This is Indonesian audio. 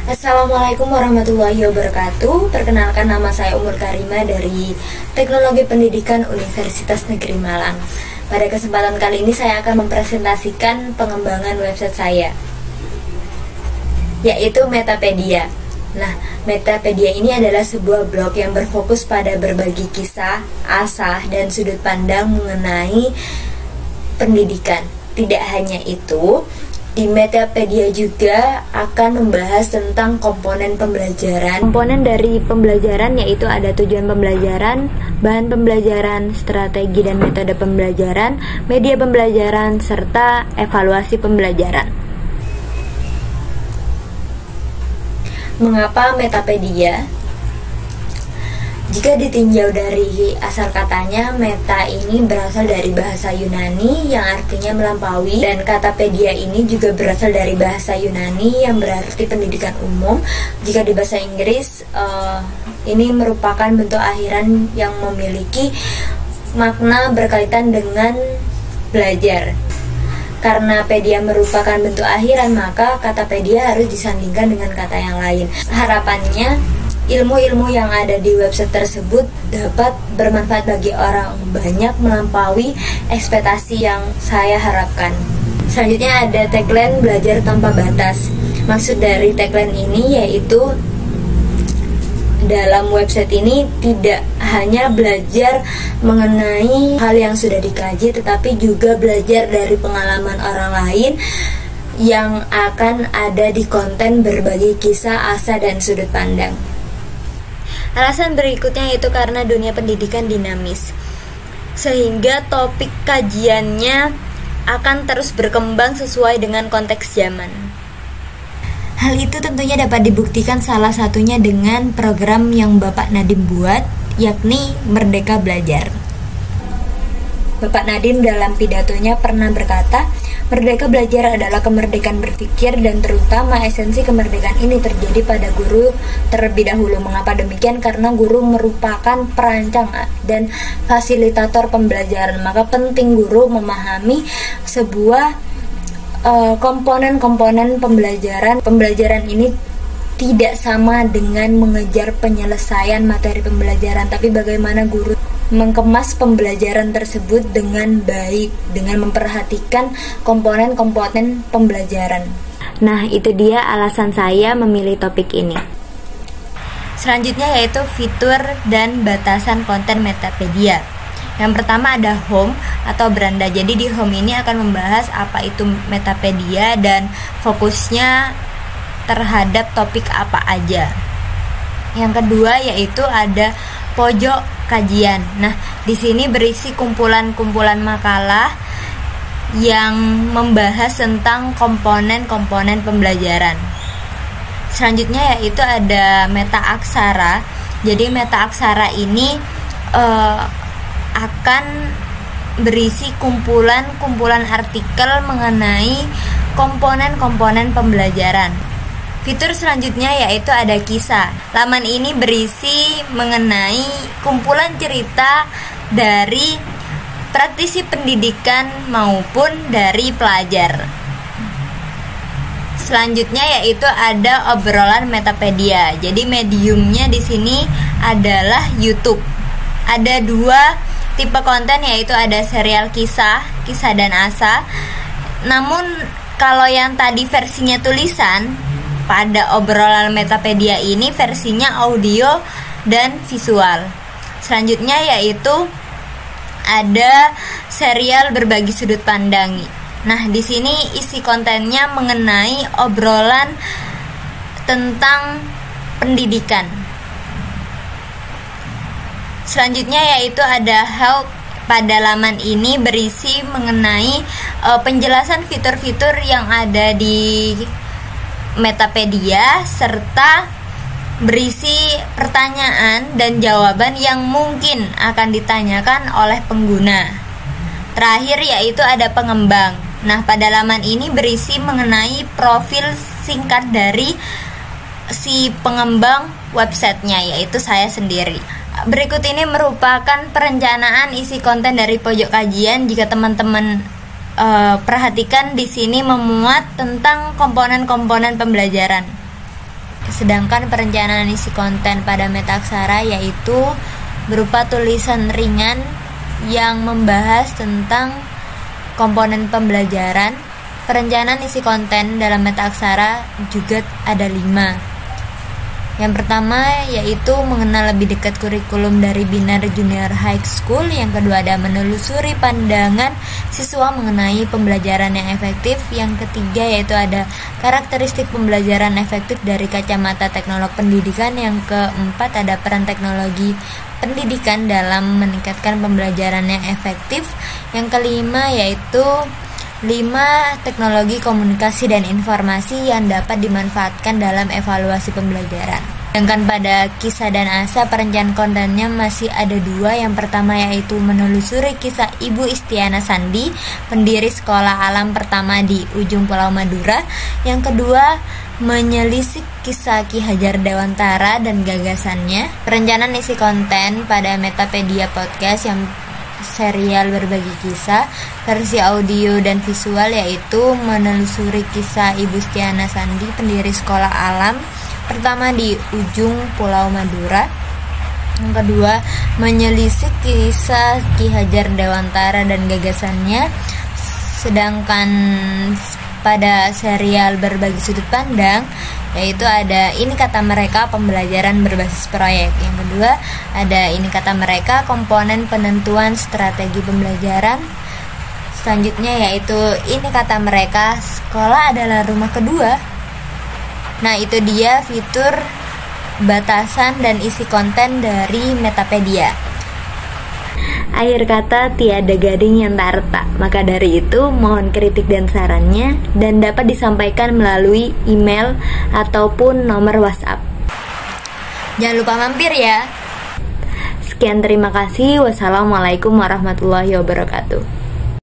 Assalamualaikum warahmatullahi wabarakatuh. Perkenalkan, nama saya Umur Karima dari Teknologi Pendidikan Universitas Negeri Malang. Pada kesempatan kali ini saya akan mempresentasikan pengembangan website saya, yaitu Metapedia. Nah, Metapedia ini adalah sebuah blog yang berfokus pada berbagi kisah, asah, dan sudut pandang mengenai pendidikan. Tidak hanya itu, di Metapedia juga akan membahas tentang komponen pembelajaran. Komponen dari pembelajaran yaitu ada tujuan pembelajaran, bahan pembelajaran, strategi dan metode pembelajaran, media pembelajaran, serta evaluasi pembelajaran. Mengapa Metapedia? Jika ditinjau dari asal katanya, meta ini berasal dari bahasa Yunani yang artinya melampaui, dan kata pedia ini juga berasal dari bahasa Yunani yang berarti pendidikan umum. Jika di bahasa Inggris, ini merupakan bentuk akhiran yang memiliki makna berkaitan dengan belajar. Karena pedia merupakan bentuk akhiran, maka kata pedia harus disandingkan dengan kata yang lain. Harapannya, ilmu-ilmu yang ada di website tersebut dapat bermanfaat bagi orang banyak melampaui ekspektasi yang saya harapkan. Selanjutnya ada tagline belajar tanpa batas. Maksud dari tagline ini yaitu dalam website ini tidak hanya belajar mengenai hal yang sudah dikaji, tetapi juga belajar dari pengalaman orang lain yang akan ada di konten berbagi kisah, asa, dan sudut pandang. Alasan berikutnya yaitu karena dunia pendidikan dinamis, sehingga topik kajiannya akan terus berkembang sesuai dengan konteks zaman. Hal itu tentunya dapat dibuktikan salah satunya dengan program yang Bapak Nadiem buat, yakni Merdeka Belajar. Bapak Nadiem dalam pidatonya pernah berkata, merdeka belajar adalah kemerdekaan berpikir, dan terutama esensi kemerdekaan ini terjadi pada guru terlebih dahulu. Mengapa demikian? Karena guru merupakan perancang dan fasilitator pembelajaran. Maka penting guru memahami sebuah komponen-komponen pembelajaran. Pembelajaran ini tidak sama dengan mengejar penyelesaian materi pembelajaran, tapi bagaimana guru mengemas pembelajaran tersebut dengan baik, dengan memperhatikan komponen-komponen pembelajaran. Nah, itu dia alasan saya memilih topik ini. Selanjutnya yaitu fitur dan batasan konten Metapedia. Yang pertama ada home atau beranda. Jadi di home ini akan membahas apa itu Metapedia dan fokusnya terhadap topik apa aja. Yang kedua yaitu ada pojok kajian. Nah, di sini berisi kumpulan-kumpulan makalah yang membahas tentang komponen-komponen pembelajaran. Selanjutnya yaitu ada meta aksara. Jadi meta aksara ini akan berisi kumpulan-kumpulan artikel mengenai komponen-komponen pembelajaran. Fitur selanjutnya yaitu ada kisah. Laman ini berisi mengenai kumpulan cerita dari praktisi pendidikan maupun dari pelajar. Selanjutnya yaitu ada obrolan Metapedia. Jadi mediumnya di sini adalah YouTube. Ada dua tipe konten yaitu ada serial kisah dan asa. Namun kalau yang tadi versinya tulisan, pada obrolan Metapedia ini versinya audio dan visual. Selanjutnya yaitu ada serial berbagi sudut pandang. Nah, di sini isi kontennya mengenai obrolan tentang pendidikan. Selanjutnya yaitu ada help. Pada laman ini berisi mengenai penjelasan fitur-fitur yang ada di Metapedia serta berisi pertanyaan dan jawaban yang mungkin akan ditanyakan oleh pengguna. Terakhir yaitu ada pengembang. Nah, pada laman ini berisi mengenai profil singkat dari si pengembang websitenya, yaitu saya sendiri. Berikut ini merupakan perencanaan isi konten dari pojok kajian. Jika teman-teman perhatikan di sini memuat tentang komponen-komponen pembelajaran. Sedangkan perencanaan isi konten pada Metaksara yaitu berupa tulisan ringan yang membahas tentang komponen pembelajaran. Perencanaan isi konten dalam Metaksara juga ada 5. Yang pertama yaitu mengenal lebih dekat kurikulum dari Binar Junior High School. Yang kedua ada menelusuri pandangan siswa mengenai pembelajaran yang efektif. Yang ketiga yaitu ada karakteristik pembelajaran efektif dari kacamata teknolog pendidikan. Yang keempat ada peran teknologi pendidikan dalam meningkatkan pembelajaran yang efektif. Yang kelima yaitu 5 teknologi komunikasi dan informasi yang dapat dimanfaatkan dalam evaluasi pembelajaran. Sedangkan pada kisah dan asa perencanaan kontennya masih ada 2. Yang pertama yaitu menelusuri kisah Ibu Istiana Sandi, pendiri sekolah alam pertama di ujung Pulau Madura. Yang kedua menyelisik kisah Ki Hajar Dewantara dan gagasannya. Perencanaan isi konten pada Metapedia Podcast yang serial berbagi kisah versi audio dan visual yaitu menelusuri kisah Ibu Istiana Sandi, pendiri sekolah alam pertama di ujung Pulau Madura. Yang kedua menyelisik kisah Ki Hajar Dewantara dan gagasannya. Sedangkan pada serial berbagi sudut pandang yaitu ada Ini Kata Mereka, pembelajaran berbasis proyek. Yang kedua ada Ini Kata Mereka, komponen penentuan strategi pembelajaran. Selanjutnya yaitu Ini Kata Mereka, sekolah adalah rumah kedua. Nah itu dia fitur batasan dan isi konten dari Metapedia. Akhir kata tiada gading yang tak retak. Maka dari itu mohon kritik dan sarannya dan dapat disampaikan melalui email ataupun nomor WhatsApp. Jangan lupa mampir ya. Sekian, terima kasih. Wassalamualaikum warahmatullahi wabarakatuh.